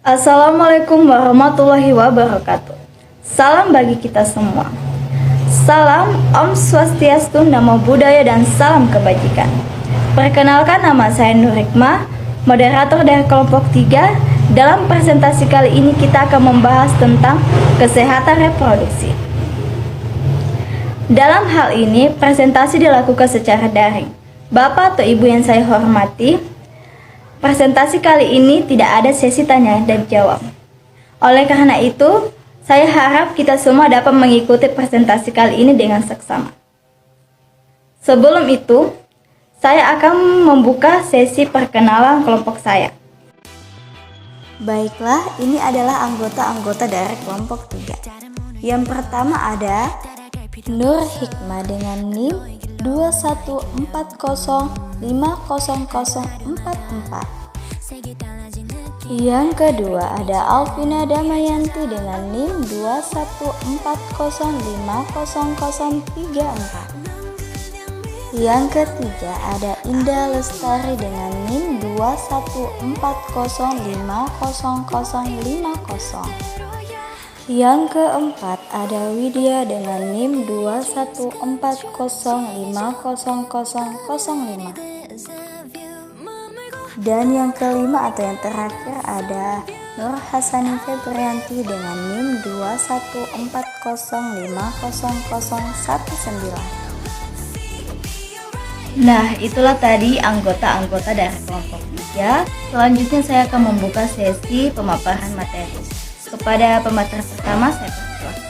Assalamualaikum warahmatullahi wabarakatuh. Salam bagi kita semua. Salam Om Swastiastu, Namo Buddhaya, dan salam kebajikan. Perkenalkan, nama saya Nur Hikmah, moderator dari kelompok 3. Dalam presentasi kali ini kita akan membahas tentang kesehatan reproduksi. Dalam hal ini, presentasi dilakukan secara daring. Bapak atau Ibu yang saya hormati, presentasi kali ini tidak ada sesi tanya dan jawab. Oleh karena itu, saya harap kita semua dapat mengikuti presentasi kali ini dengan seksama. Sebelum itu, saya akan membuka sesi perkenalan kelompok saya. Baiklah, ini adalah anggota-anggota dari kelompok 3. Yang pertama ada Nur Hikmah dengan NIM 2140500044. Yang kedua ada Alvina Damayanti dengan NIM 2140500034. Yang ketiga ada Indah Lestari dengan NIM 2140500050. Yang keempat ada Widya dengan NIM 2140500005. Dan yang kelima atau yang terakhir ada Nur Hasani Febrianti dengan NIM 2140500019. Nah, itulah tadi anggota-anggota dari kelompok 3. Selanjutnya saya akan membuka sesi pemaparan materi. Kepada pemateri pertama, saya persilakan.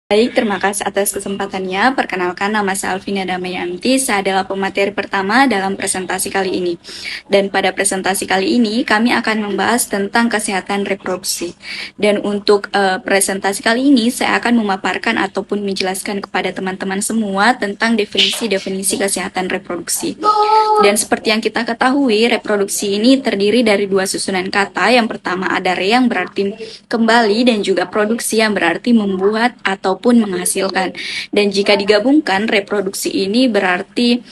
Baik, terima kasih atas kesempatannya. Perkenalkan, nama saya Alvina Damayanti. Saya adalah pemateri pertama dalam presentasi kali ini. Dan pada presentasi kali ini, kami akan membahas tentang kesehatan reproduksi. Dan untuk presentasi kali ini, saya akan memaparkan ataupun menjelaskan kepada teman-teman semua tentang definisi-definisi kesehatan reproduksi. Dan seperti yang kita ketahui, reproduksi ini terdiri dari dua susunan kata. Yang pertama ada re yang berarti kembali, dan juga produksi yang berarti membuat ataupun menghasilkan. Dan jika digabungkan, reproduksi ini berarti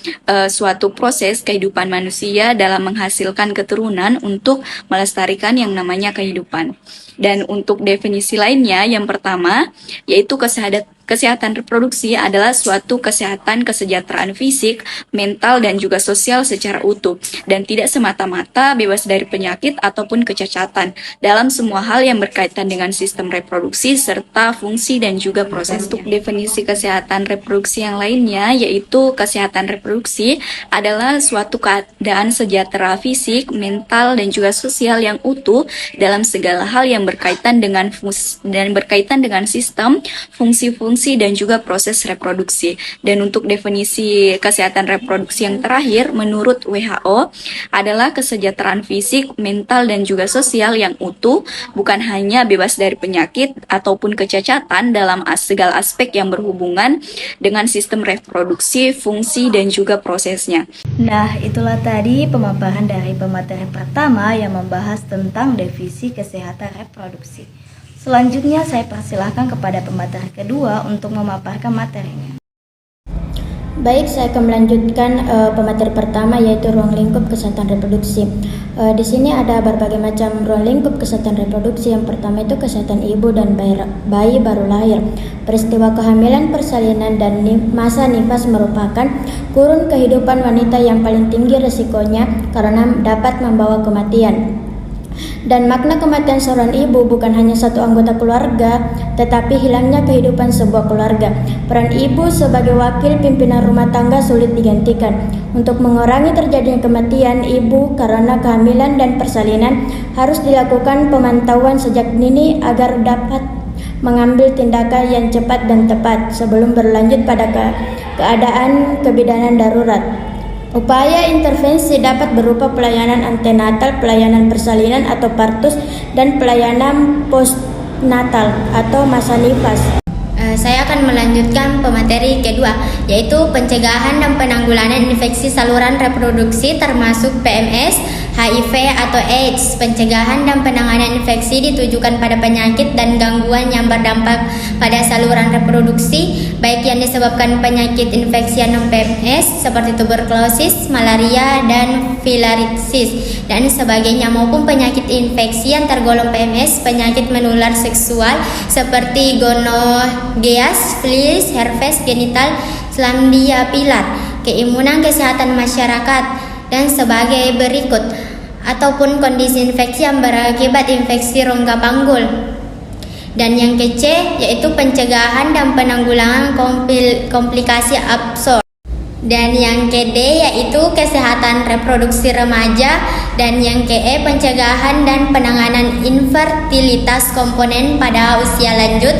suatu proses kehidupan manusia dalam menghasilkan keturunan untuk melestarikan yang namanya kehidupan. Dan untuk definisi lainnya, yang pertama yaitu kesehatan reproduksi adalah suatu kesehatan kesejahteraan fisik, mental, dan juga sosial secara utuh, dan tidak semata-mata bebas dari penyakit ataupun kecacatan dalam semua hal yang berkaitan dengan sistem reproduksi serta fungsi dan juga proses. Untuk definisi kesehatan reproduksi yang lainnya, yaitu kesehatan reproduksi adalah suatu keadaan sejahtera fisik, mental, dan juga sosial yang utuh dalam segala hal yang berkaitan dengan sistem, fungsi-fungsi, dan juga proses reproduksi. Dan untuk definisi kesehatan reproduksi yang terakhir, menurut WHO, adalah kesejahteraan fisik, mental, dan juga sosial yang utuh, bukan hanya bebas dari penyakit ataupun kecacatan dalam segala aspek yang berhubungan dengan sistem reproduksi, fungsi, dan juga prosesnya. Nah, itulah tadi pemaparan dari pemateri pertama yang membahas tentang definisi kesehatan reproduksi. Selanjutnya saya persilahkan kepada pemateri kedua untuk memaparkan materinya. Baik, saya akan melanjutkan pemateri pertama, yaitu ruang lingkup kesehatan reproduksi. Di sini ada berbagai macam ruang lingkup kesehatan reproduksi. Yang pertama itu kesehatan ibu dan bayi baru lahir. Peristiwa kehamilan, persalinan, dan masa nifas merupakan kurun kehidupan wanita yang paling tinggi risikonya karena dapat membawa kematian. Dan makna kematian seorang ibu bukan hanya satu anggota keluarga, tetapi hilangnya kehidupan sebuah keluarga. Peran ibu sebagai wakil pimpinan rumah tangga sulit digantikan. Untuk mengurangi terjadinya kematian ibu karena kehamilan dan persalinan, harus dilakukan pemantauan sejak dini agar dapat mengambil tindakan yang cepat dan tepat sebelum berlanjut pada keadaan kebidanan darurat. Upaya intervensi dapat berupa pelayanan antenatal, pelayanan persalinan atau partus, dan pelayanan postnatal atau masa nifas. Saya akan melanjutkan pemateri kedua, yaitu pencegahan dan penanggulangan infeksi saluran reproduksi termasuk PMS, HIV atau AIDS. Pencegahan dan penanganan infeksi ditujukan pada penyakit dan gangguan yang berdampak pada saluran reproduksi, baik yang disebabkan penyakit infeksi non PMS seperti tuberkulosis, malaria, dan filariasis dan sebagainya, maupun penyakit infeksi yang tergolong PMS, penyakit menular seksual seperti gonorrhea, fleas, herpes genital, chlamydia pilar, keimunan kesehatan masyarakat dan sebagai berikut, ataupun kondisi infeksi yang berakibat infeksi rongga panggul. Dan yang ke C yaitu pencegahan dan penanggulangan komplikasi absor. Dan yang ke D yaitu kesehatan reproduksi remaja. Dan yang ke E pencegahan dan penanganan infertilitas komponen pada usia lanjut.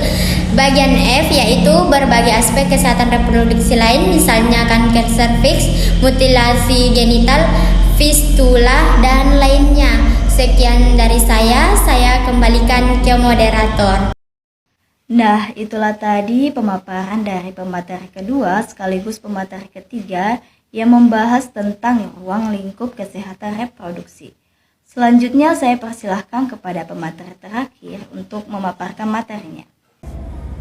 Bagian F yaitu berbagai aspek kesehatan reproduksi lain, misalnya kanker serviks, mutilasi genital, fistula, dan lainnya. Sekian dari saya kembalikan ke moderator. Nah, itulah tadi pemaparan dari pemateri kedua sekaligus pemateri ketiga yang membahas tentang ruang lingkup kesehatan reproduksi. Selanjutnya saya persilahkan kepada pemateri terakhir untuk memaparkan materinya.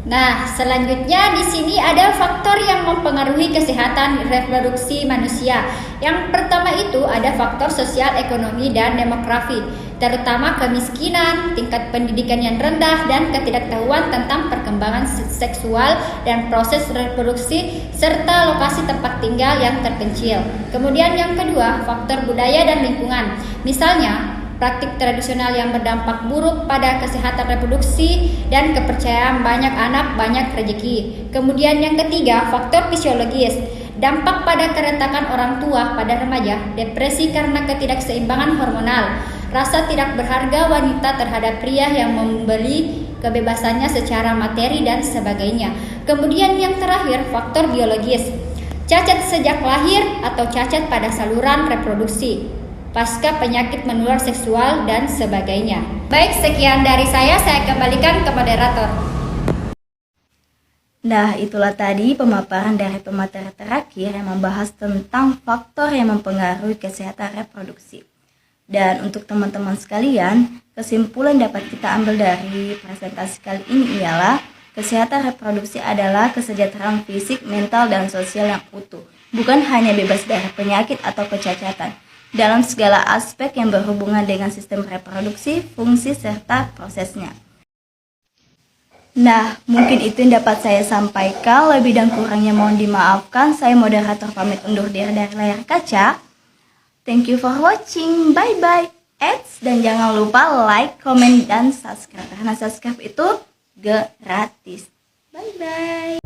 Nah, selanjutnya di sini ada faktor yang mempengaruhi kesehatan reproduksi manusia. Yang pertama itu ada faktor sosial, ekonomi, dan demografi, terutama kemiskinan, tingkat pendidikan yang rendah, dan ketidaktahuan tentang perkembangan seksual dan proses reproduksi, serta lokasi tempat tinggal yang terpencil. Kemudian yang kedua, faktor budaya dan lingkungan. Misalnya, praktik tradisional yang berdampak buruk pada kesehatan reproduksi dan kepercayaan banyak anak banyak rezeki. Kemudian yang ketiga, faktor fisiologis. Dampak pada kerentakan orang tua pada remaja, depresi karena ketidakseimbangan hormonal, rasa tidak berharga wanita terhadap pria yang membeli kebebasannya secara materi dan sebagainya. Kemudian yang terakhir, faktor biologis. Cacat sejak lahir atau cacat pada saluran reproduksi, pasca penyakit menular seksual, dan sebagainya. Baik, sekian dari saya kembalikan ke moderator. Nah, itulah tadi pemaparan dari pemateri terakhir yang membahas tentang faktor yang mempengaruhi kesehatan reproduksi. Dan untuk teman-teman sekalian, kesimpulan dapat kita ambil dari presentasi kali ini ialah kesehatan reproduksi adalah kesejahteraan fisik, mental, dan sosial yang utuh, bukan hanya bebas dari penyakit atau kecacatan, dalam segala aspek yang berhubungan dengan sistem reproduksi, fungsi, serta prosesnya. Nah, mungkin itu yang dapat saya sampaikan. Lebih dan kurangnya mohon dimaafkan. Saya moderator pamit undur diri dari layar kaca. Thank you for watching. Bye-bye. Dan jangan lupa like, comment, dan subscribe. Karena subscribe itu gratis. Bye-bye.